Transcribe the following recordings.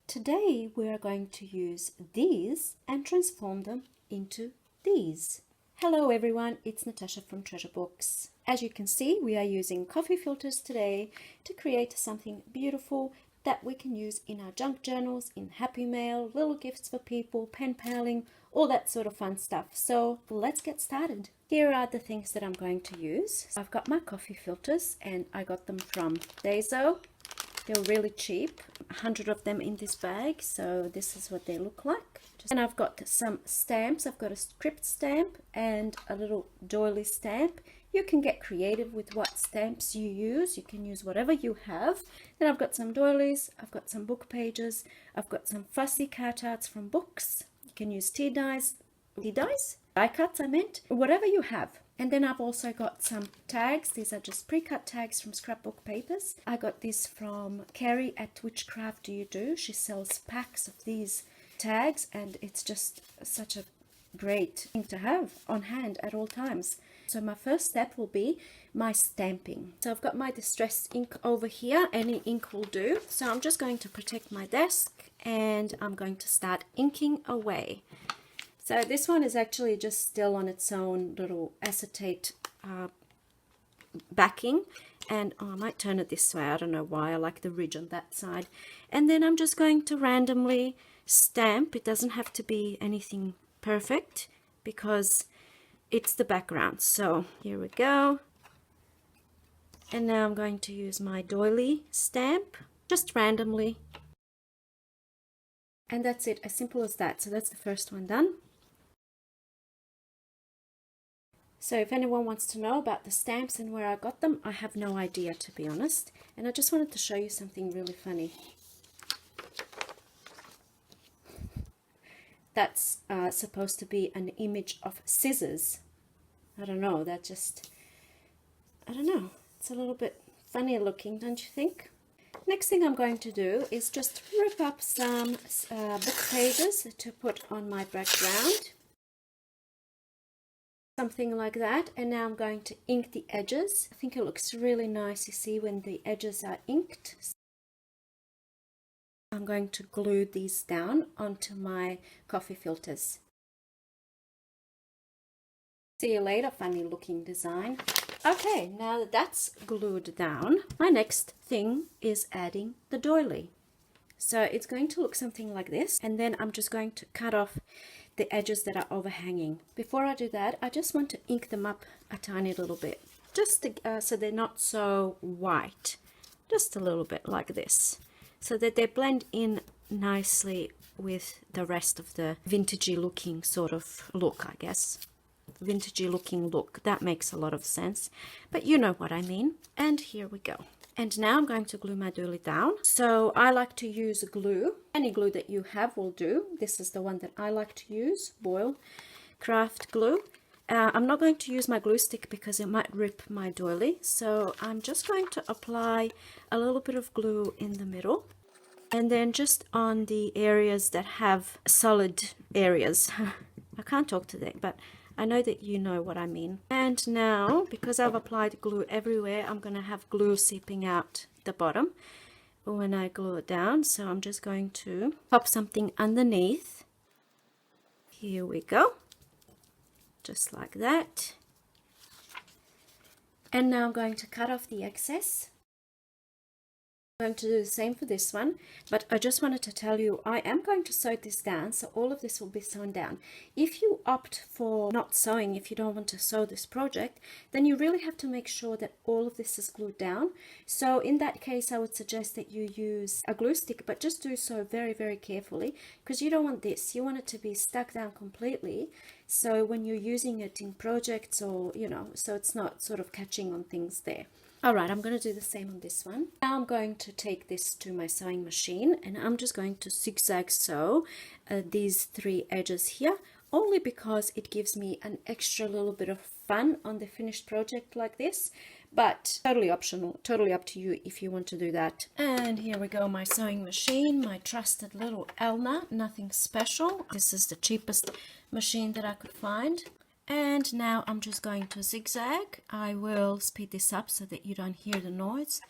Today we are going to use these and transform them into these. Hello everyone, it's Natasha from Treasure Books. As you can see, we are using coffee filters today to create something beautiful that we can use in our junk journals, in Happy Mail, little gifts for people, pen paling, all that sort of fun stuff. So let's get started. Here are the things that I'm going to use. I've got my coffee filters and I got them from Daiso. They're really cheap, 100 of them in this bag, so this is what they look like. And I've got some stamps. I've got a script stamp and a little doily stamp. You can get creative with what stamps you use. You can use whatever you have. Then I've got some doilies, I've got some book pages, I've got some fussy cutouts from books. You can use die cuts I meant, whatever you have. And then I've also got some tags. These are just pre-cut tags from scrapbook papers. I got this from Carrie at Which Craft Do You Do. She sells packs of these tags and it's just such a great thing to have on hand at all times. So my first step will be my stamping. So I've got my distress ink over here. Any ink will do. So I'm just going to protect my desk and I'm going to start inking away. So this one is actually just still on its own little acetate backing, and I might turn it this way. I don't know why. I like the ridge on that side. And then I'm just going to randomly stamp. It doesn't have to be anything perfect because it's the background. So here we go. And now I'm going to use my doily stamp just randomly. And that's it, as simple as that. So that's the first one done. So if anyone wants to know about the stamps and where I got them, I have no idea, to be honest. And I just wanted to show you something really funny. That's supposed to be an image of scissors. I don't know, I don't know. It's a little bit funny looking, don't you think? Next thing I'm going to do is just rip up some book pages to put on my background. Something like that. And now I'm going to ink the edges. I think it looks really nice, you see, when the edges are inked. I'm going to glue these down onto my coffee filters. See you later, funny looking design. Okay, now that that's glued down, my next thing is adding the doily. So it's going to look something like this, and then I'm just going to cut off the edges that are overhanging. Before I do that, I just want to ink them up a tiny little bit, just to, so they're not so white, just a little bit like this, so that they blend in nicely with the rest of the vintagey looking sort of look, I guess. Vintagey looking look, that makes a lot of sense, but you know what I mean. And here we go. And now I'm going to glue my doily down. So I like to use glue. Any glue that you have will do. This is the one that I like to use, Boyle Craft glue. I'm not going to use my glue stick because it might rip my doily. So I'm just going to apply a little bit of glue in the middle. And then just on the areas that have solid areas. I can't talk today, but I know that you know what I mean. And now, because I've applied glue everywhere, I'm going to have glue seeping out the bottom when I glue it down. So I'm just going to pop something underneath. Here we go. Just like that. And now I'm going to cut off the excess. I'm going to do the same for this one, but I just wanted to tell you I am going to sew this down, so all of this will be sewn down. If you opt for not sewing, if you don't want to sew this project, then you really have to make sure that all of this is glued down. So in that case, I would suggest that you use a glue stick, but just do so very, very carefully, because you don't want this. You want it to be stuck down completely. So when you're using it in projects or, you know, so it's not sort of catching on things there. Alright, I'm going to do the same on this one. Now I'm going to take this to my sewing machine and I'm just going to zigzag sew these three edges here, only because it gives me an extra little bit of fun on the finished project like this, but totally optional, totally up to you if you want to do that. And here we go, my sewing machine, my trusted little Elna, nothing special. This is the cheapest machine that I could find. And now I'm just going to zigzag. I will speed this up so that you don't hear the noise.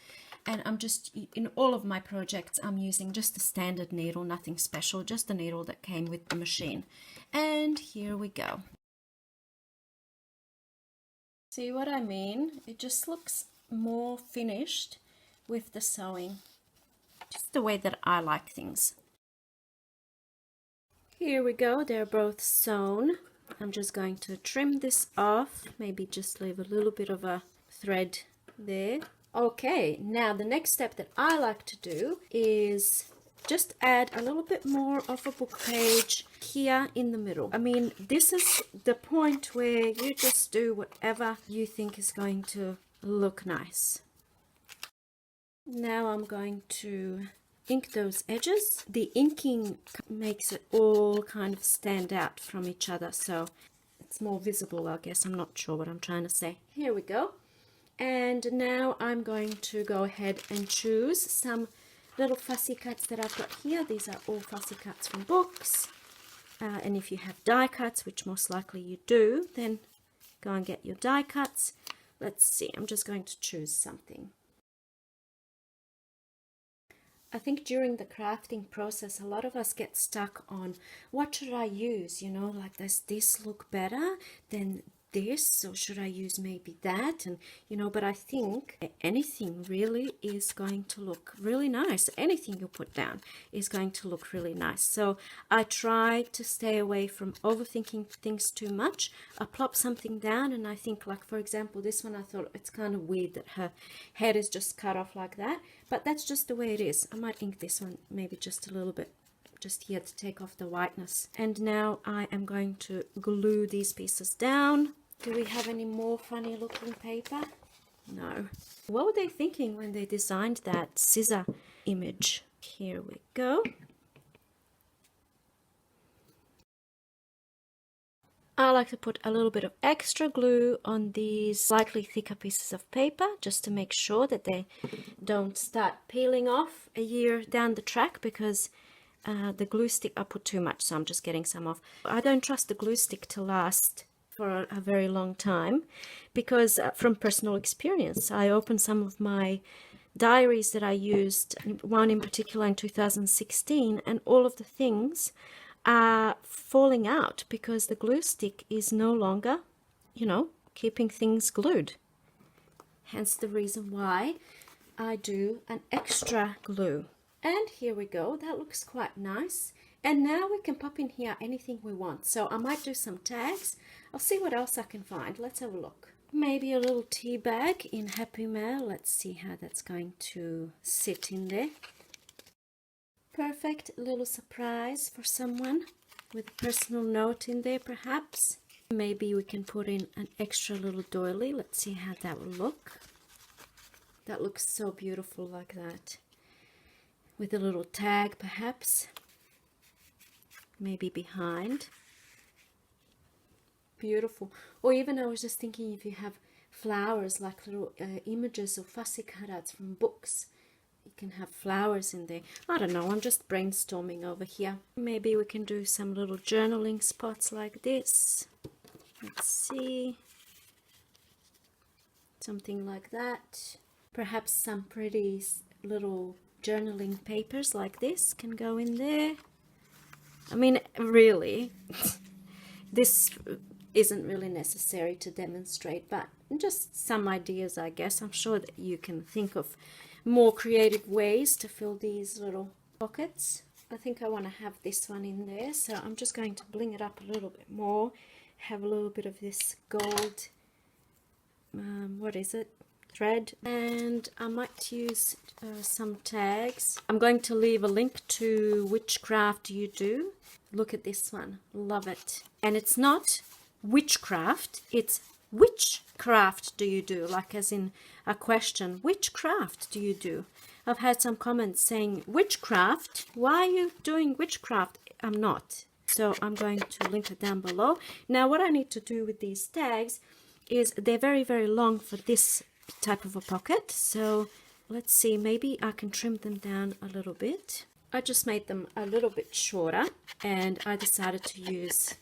And I'm just, in all of my projects, I'm using just a standard needle, nothing special, just the needle that came with the machine. And here we go. See what I mean? It just looks more finished with the sewing. Just the way that I like things. Here we go, they're both sewn. I'm just going to trim this off, maybe just leave a little bit of a thread there. Okay, now the next step that I like to do is just add a little bit more of a book page here in the middle. I mean, this is the point where you just do whatever you think is going to look nice. Now I'm going to ink those edges. The inking makes it all kind of stand out from each other, so it's more visible, I guess. I'm not sure what I'm trying to say. Here we go. And now I'm going to go ahead and choose some little fussy cuts that I've got here. These are all fussy cuts from books. And if you have die cuts, which most likely you do, then go and get your die cuts. Let's see, I'm just going to choose something. I think during the crafting process, a lot of us get stuck on what should I use, you know, like does this look better than this, or should I use maybe that? And you know, but I think anything really is going to look really nice. Anything you put down is going to look really nice. So I try to stay away from overthinking things too much. I plop something down and I think, like for example this one, I thought it's kind of weird that her head is just cut off like that, but that's just the way it is. I might ink this one maybe just a little bit just here to take off the whiteness. And now I am going to glue these pieces down. Do we have any more funny looking paper? No. What were they thinking when they designed that scissor image? Here we go. I like to put a little bit of extra glue on these slightly thicker pieces of paper just to make sure that they don't start peeling off a year down the track, because the glue stick, I put too much, so I'm just getting some off. I don't trust the glue stick to last for a very long time, because from personal experience, I opened some of my diaries that I used, one in particular in 2016, and all of the things are falling out because the glue stick is no longer, you know, keeping things glued. Hence the reason why I do an extra glue. And here we go, that looks quite nice. And now we can pop in here anything we want. So I might do some tags. I'll see what else I can find. Let's have a look. Maybe a little tea bag in ephemera. Let's see how that's going to sit in there. Perfect little surprise for someone with a personal note in there perhaps. Maybe we can put in an extra little doily. Let's see how that will look. That looks so beautiful like that. With a little tag perhaps. Maybe behind. Beautiful. Or even I was just thinking, if you have flowers, like little images or fussy cutouts from books, you can have flowers in there. I don't know, I'm just brainstorming over here. Maybe we can do some little journaling spots like this. Let's see. Something like that. Perhaps some pretty little journaling papers like this can go in there. I mean, really, this isn't really necessary to demonstrate, but just some ideas, I guess. I'm sure that you can think of more creative ways to fill these little pockets. I think I want to have this one in there, so I'm just going to bling it up a little bit more. Have a little bit of this gold, what is it? Thread, and I might use some tags. I'm going to leave a link to Which Craft Do You Do. Look at this one, love it. And it's not witchcraft, it's which craft do you do, like as in a question, which craft do you do? I've had some comments saying witchcraft, why are you doing witchcraft? I'm not. So I'm going to link it down below. Now what I need to do with these tags is they're very, very long for this type of a pocket, so let's see, maybe I can trim them down a little bit. I just made them a little bit shorter, and I decided to use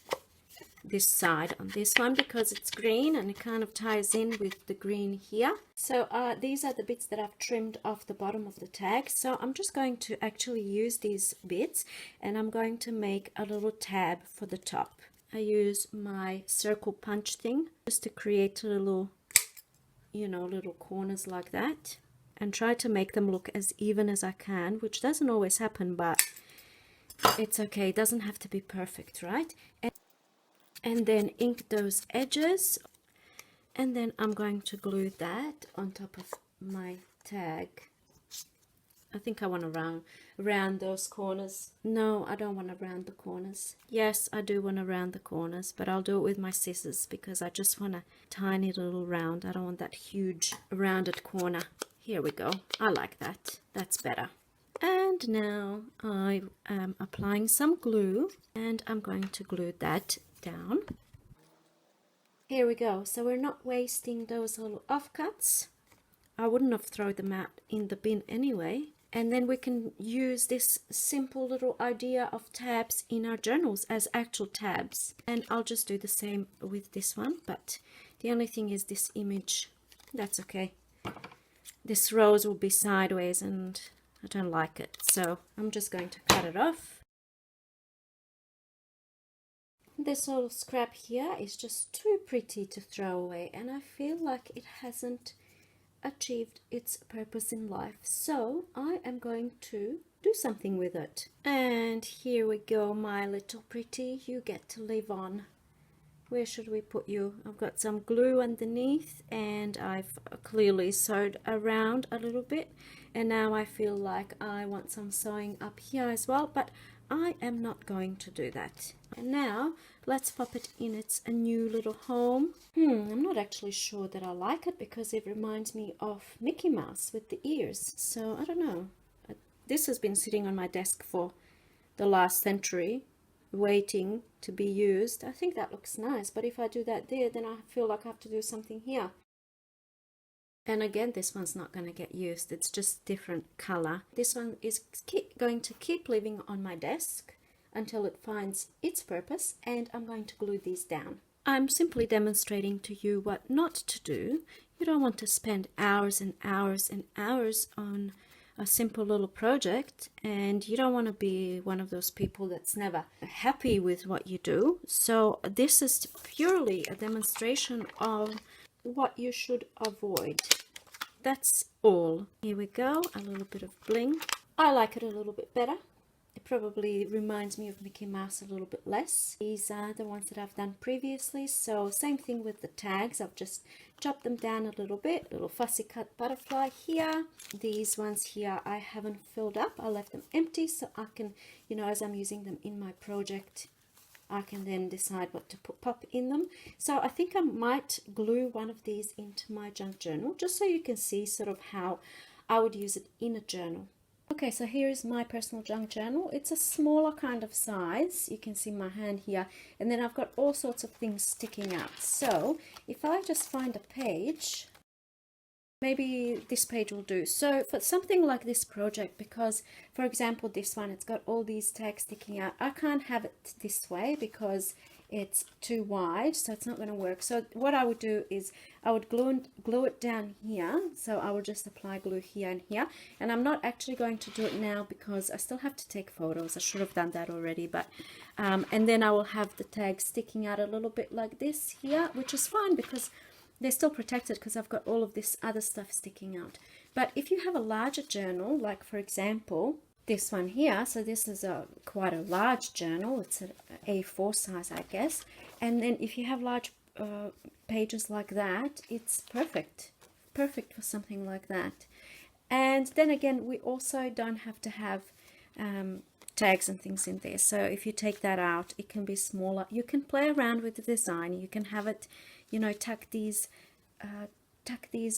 this side on this one because it's green and it kind of ties in with the green here. So these are the bits that I've trimmed off the bottom of the tag. So I'm just going to actually use these bits and I'm going to make a little tab for the top. I use my circle punch thing just to create a little, you know, little corners like that, and try to make them look as even as I can, which doesn't always happen, but it's okay. It doesn't have to be perfect, right? And then ink those edges, and then I'm going to glue that on top of my tag. I think I want to round those corners. No, I don't want to round the corners. Yes, I do want to round the corners, but I'll do it with my scissors because I just want a tiny little round. I don't want that huge rounded corner. Here we go. I like that. That's better. And now I am applying some glue and I'm going to glue that down. Here we go. So we're not wasting those little offcuts. I wouldn't have thrown them out in the bin anyway. And then we can use this simple little idea of tabs in our journals as actual tabs. And I'll just do the same with this one, but the only thing is this image. That's okay. This rose will be sideways and I don't like it, so I'm just going to cut it off. This little scrap here is just too pretty to throw away, and I feel like it hasn't achieved its purpose in life, so I am going to do something with it. And here we go, my little pretty. You get to live on. Where should we put you? I've got some glue underneath and I've clearly sewed around a little bit, and now I feel like I want some sewing up here as well, but I am not going to do that. And now let's pop it in its a new little home. I'm not actually sure that I like it because it reminds me of Mickey Mouse with the ears, so I don't know. This has been sitting on my desk for the last century waiting to be used. I think that looks nice, but if I do that there, then I feel like I have to do something here. And again, this one's not going to get used. It's just different color. This one is going to keep living on my desk until it finds its purpose, and I'm going to glue these down. I'm simply demonstrating to you what not to do. You don't want to spend hours and hours and hours on a simple little project, and you don't want to be one of those people that's never happy with what you do. So this is purely a demonstration of what you should avoid. That's all. Here we go, a little bit of bling. I like it a little bit better. It probably reminds me of Mickey Mouse a little bit less. These are the ones that I've done previously. So same thing with the tags. I've just chopped them down a little bit. Little fussy cut butterfly here. These ones here I haven't filled up. I left them empty so I can, you know, as I'm using them in my project, I can then decide what to pop in them. So I think I might glue one of these into my junk journal just so you can see sort of how I would use it in a journal. Okay, so here is my personal junk journal. It's a smaller kind of size. You can see my hand here, and then I've got all sorts of things sticking out. So if I just find a page, maybe this page will do. So for something like this project, because for example this one, it's got all these tags sticking out, I can't have it this way because it's too wide, so it's not going to work. So what I would do is I would glue it down here. So I will just apply glue here and here, and I'm not actually going to do it now because I still have to take photos. I should have done that already, but and then I will have the tag sticking out a little bit like this here, which is fine because they're still protected because I've got all of this other stuff sticking out. But if you have a larger journal, like for example this one here, so this is quite a large journal, it's an A4 size I guess, and then if you have large pages like that, it's perfect for something like that. And then again, we also don't have to have tags and things in there, so if you take that out, it can be smaller. You can play around with the design. You can have it, you know, tuck these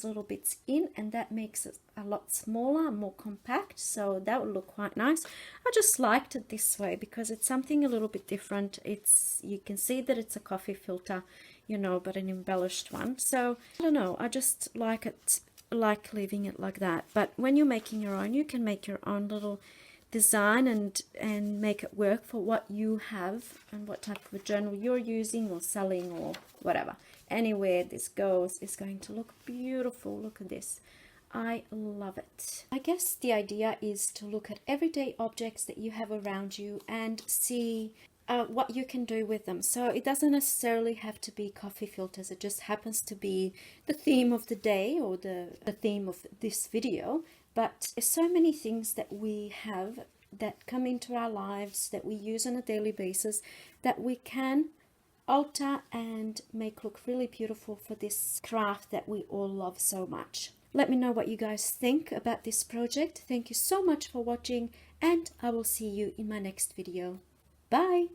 little bits in, and that makes it a lot smaller, more compact, so that would look quite nice. I just liked it this way because it's something a little bit different. It's, you can see that it's a coffee filter, you know, but an embellished one. So I don't know, I just like it, like leaving it like that. But when you're making your own, you can make your own little design and make it work for what you have and what type of a journal you're using or selling or whatever. Anywhere this goes is going to look beautiful. Look at this. I love it. I guess the idea is to look at everyday objects that you have around you and see what you can do with them. So it doesn't necessarily have to be coffee filters. It just happens to be the theme of the day or the theme of this video. But there's so many things that we have that come into our lives that we use on a daily basis that we can alter and make look really beautiful for this craft that we all love so much. Let me know what you guys think about this project. Thank you so much for watching, and I will see you in my next video. Bye!